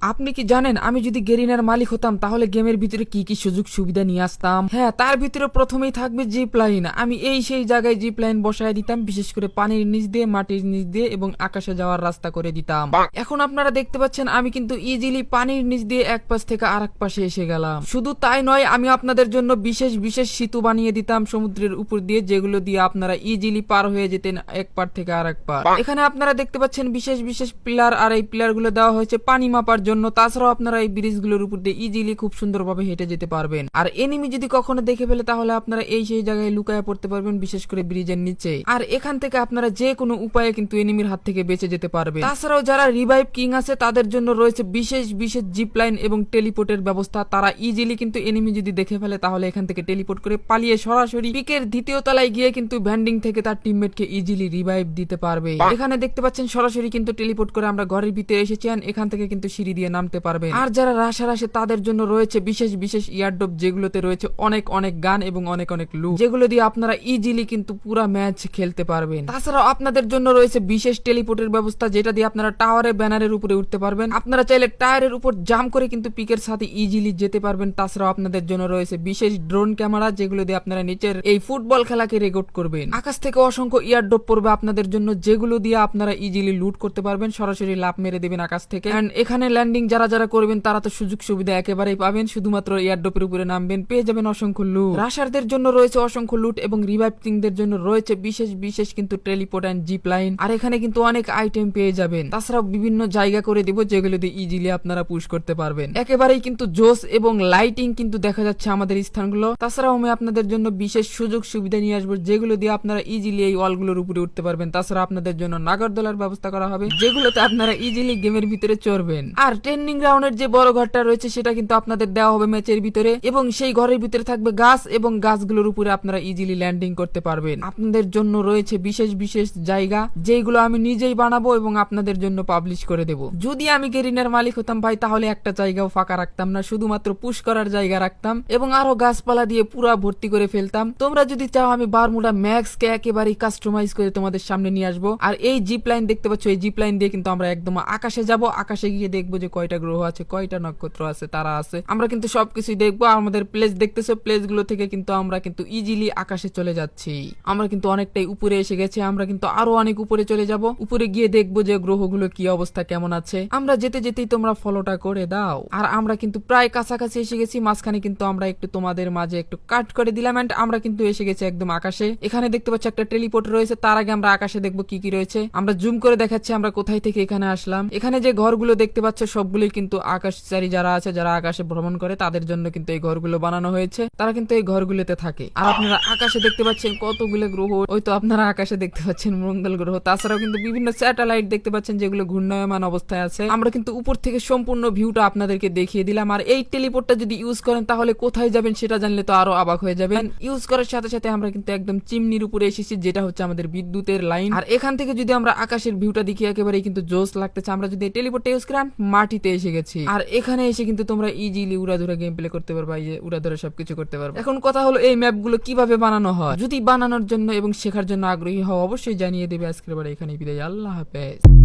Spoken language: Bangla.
আপনি কি জানেন আমি যদি গেরিনার মালিক হতাম তাহলে গেমের ভিতরে কি কি সুযোগ সুবিধা নিয়ে আসতাম? হ্যাঁ, তার ভিতরে প্রথমেই থাকবে জিপ লাইন। আমি সেই জায়গায় জিপ লাইন বসায় দিতাম, বিশেষ করে পানির নিচ দিয়ে, মাটির নিচ দিয়ে এবং আকাশে যাওয়ার রাস্তা করে দিতাম। এখন আপনারা দেখতে পাচ্ছেন আমি কিন্তু ইজিলি পানির নিচ দিয়ে এক পাশ থেকে আরেক পাশে এসে গেলাম। শুধু তাই নয়, আমি আপনাদের জন্য বিশেষ বিশেষ সেতু বানিয়ে দিতাম সমুদ্রের উপর দিয়ে, যেগুলো দিয়ে আপনারা ইজিলি পার হয়ে যেতেন এক পার থেকে আরেক পার। এখানে আপনারা দেখতে পাচ্ছেন বিশেষ বিশেষ পিলার, আর এই পিলার গুলো দেওয়া হয়েছে পানি মাপার জন্য। তাছাড়াও আপনারা এই ব্রিজগুলোর উপর দিয়ে ইজিলি খুব সুন্দরভাবে হেঁটে যেতে পারবেন। আর এনিমি যদি কখনো দেখে ফেলে তাহলে আপনারা সেই জায়গায় লুকায় পড়তে পারবেন, বিশেষ করে ব্রিজের নিচে। আর এখান থেকে আপনারা যে কোনো উপায়ে কিন্তু এনিমির হাত থেকে বেঁচে যেতে পারবেন। তাছাড়াও যারা রিভাইভ কিং আছে তাদের জন্য রয়েছে বিশেষ বিশেষ জিপ লাইন এবং টেলিপোর্টের ব্যবস্থা। তারা ইজিলি কিন্তু এনিমি যদি দেখে ফেলে তাহলে এখান থেকে টেলিপোর্ট করে পালিয়ে সরাসরি পিকের দ্বিতীয় তলায় গিয়ে কিন্তু ভ্যান্ডিং থেকে তার টিমমেটকে ইজিলি রিভাইভ দিতে পারবে। এখানে দেখতে পাচ্ছেন সরাসরি কিন্তু টেলিপোর্ট করে আমরা ঘরের ভিতরে এসেছি। এখান থেকে কিন্তু সিঁড়ি দিয়ে নামতে পারবেন। আর যারা রাশার আসে তাদের জন্য রয়েছে বিশেষ বিশেষ ইয়ারড্রপ, যেগুলোতে রয়েছে অনেক অনেক গান এবং অনেক অনেক লুট, যেগুলো দিয়ে আপনারা ইজিলি কিন্তু পুরো ম্যাচ খেলতে পারবেন। তাছাড়াও আপনাদের জন্য রয়েছে বিশেষ টেলিপোর্টের ব্যবস্থা, যেটা দিয়ে আপনারা টাওয়ারে ব্যানারের উপরে উঠতে পারবেন। আপনারা চাইলে টায়ারের উপর জাম্প করে কিন্তু পিকের সাথে ইজিলি যেতে পারবেন। তাছাড়াও আপনাদের জন্য রয়েছে বিশেষ ড্রোন ক্যামেরা, যেগুলো দিয়ে আপনারা নিচের এই ফুটবল খেলাকে রেকর্ড করবেন। আকাশ থেকে অসংখ্য ইয়ারড্রপ পড়বে আপনাদের জন্য, যেগুলো দিয়ে আপনারা ইজিলি লুট করতে পারবেন, সরাসরি লাফ মেরে দেবেন আকাশ থেকে। এখানে ল্যান্ডিং যারা যারা করবেন তারা তো সুযোগ সুবিধা একেবারেই পাবেন। শুধুমাত্র এয়ারড্রপের উপরে নামবেন, পেয়ে যাবেন অসংখ্য লুট। রাশারদের জন্য রয়েছে অসংখ্য লুট এবং রিভাইভ কিংদের জন্য রয়েছে বিশেষ বিশেষ কিন্তু টেলিপোর্ট এন্ড জিপ লাইন। আর এখানে কিন্তু অনেক আইটেম পেয়ে যাবেন। তাছাড়াও বিভিন্ন জায়গা করে দিব, যেগুলো দিয়ে ইজিলি আপনারা পুশ করতে পারবেন। একেবারেই কিন্তু জোস এবং লাইটিং কিন্তু দেখা যাচ্ছে আমাদের স্থানগুলো। তাছাড়াও আমি আপনাদের জন্য বিশেষ সুযোগ সুবিধা নিয়ে আসবো, যেগুলো দিয়ে আপনারা ইজিলি এই ওয়ালগুলোর উপরে উঠতে পারবেন। তাছাড়া আপনাদের জন্য নাগরদোলার ব্যবস্থা করা হবে, যেগুলোতে আপনারা ইজিলি গেমের ভিতরে চড়বেন। আর ট্রেনিং গ্রাউন্ডের যে বড় ঘরটা রয়েছে সেটা কিন্তু আপনাদের দেওয়া হবে ম্যাচের ভিতরে, এবং সেই ঘরের ভিতরে থাকবে গাছ, এবং গাছগুলোর উপরে আপনারা ইজিলি ল্যান্ডিং করতে পারবেন। আপনাদের জন্য রয়েছে বিশেষ বিশেষ জায়গা, যেগুলো আমি নিজেই বানাবো এবং আপনাদের জন্য পাবলিশ করে দেব। যদি আমি গেরিনার মালিক হতাম ভাই, তাহলে একটা জায়গাও ফাঁকা রাখতাম না, শুধুমাত্র পুশ করার জায়গা রাখতাম এবং আরো গাছপালা দিয়ে পুরো ভর্তি করে ফেলতাম। তোমরা যদি চাও আমি বারমুডা ম্যাক্স কে একেবারে কাস্টমাইজ করে তোমাদের সামনে নিয়ে আসবো। আর এই জিপ লাইন দেখতে পাচ্ছ, এই জিপ লাইন দিয়ে কিন্তু আমরা একদম আকাশে যাব। আকাশে গিয়ে দেখবো যে কয়টা গ্রহ আছে, কয়টা নক্ষত্র আছে, তারা আছে, আমরা কিন্তু সবকিছুই দেখবো। আমাদের প্লেস দেখতেছো, প্লেস গুলো থেকে কিন্তু আমরা কিন্তু ইজিলি আকাশে চলে যাচ্ছি। আমরা কিন্তু অনেকটাই উপরে এসে গেছি, আমরা কিন্তু আরো অনেক উপরে চলে যাব। উপরে গিয়ে দেখবো যে গ্রহগুলো কি অবস্থা, কেমন আছে। আমরা যেতে যেতেই তোমরা ফলোটা করে দাও। আর আমরা কিন্তু প্রায় কাছাকাছি এসে গেছি। মাঝখানে কিন্তু আমরা একটু তোমাদের মাঝে একটু কাট করে দিলাম, এন্ড আমরা কিন্তু এসে গেছি একদম আকাশে। এখানে দেখতে পাচ্ছি একটা টেলিপোর্ট রয়েছে। তার আগে আমরা আকাশে দেখবো কি কি রয়েছে। আমরা জুম করে দেখাচ্ছি আমরা কোথায় থেকে এখানে আসলাম। এখানে যে ঘরগুলো দেখতে পাচ্ছ সবগুলোই কিন্তু আকাশচারী যারা আছে, যারা আকাশে ভ্রমণ করে, তাদের জন্য কিন্তু এই ঘরগুলো বানানো হয়েছে। তারা কিন্তু এই ঘরগুলোতে থাকে। আর আপনারা আকাশে দেখতে পাচ্ছেন কতগুলো গ্রহ, ওই তো আপনারা আকাশে দেখতে পাচ্ছেন মঙ্গল গ্রহ। তাছাড়াও কিন্তু বিভিন্ন স্যাটেলাইট দেখতে পাচ্ছেন, যেগুলো ঘূর্ণায়মান অবস্থায় আছে। আমরা কিন্তু উপর থেকে সম্পূর্ণ ভিউটা আপনাদেরকে দেখিয়ে দিলাম। আর এই টেলিপোর্টটা যদি ইউজ করেন তাহলে কোথায় যাবেন সেটা জানলে তো আরো অবাক হয়ে যাবেন। ইউজ করার সাথে সাথে আমরা কিন্তু একদম চিমনির উপরে এসেছি, যেটা হচ্ছে আমাদের বিদ্যুতের লাইন। আর এখান থেকে যদি আমরা আকাশের ভিউটা দেখি, একেবারে কিন্তু জোস লাগতেছে। আমরা যদি টেলিপোর্টটা ইউজ করেন, মাটিতে এসে গেছি। আর এখানে এসে কিন্তু তোমরা ইজিলি উড়াধুরা গেম প্লে করতে পারবা, এই যে উড়াধুরা সবকিছু করতে পারবে। এখন কথা হলো এই ম্যাপ গুলো কিভাবে বানানো হয়। যদি বানানোর জন্য এবং শেখার জন্য আগ্রহী হও, অবশ্যই জানিয়ে দেবে। আজকের বারে এখানে বিদায়, আল্লাহ হাফেজ।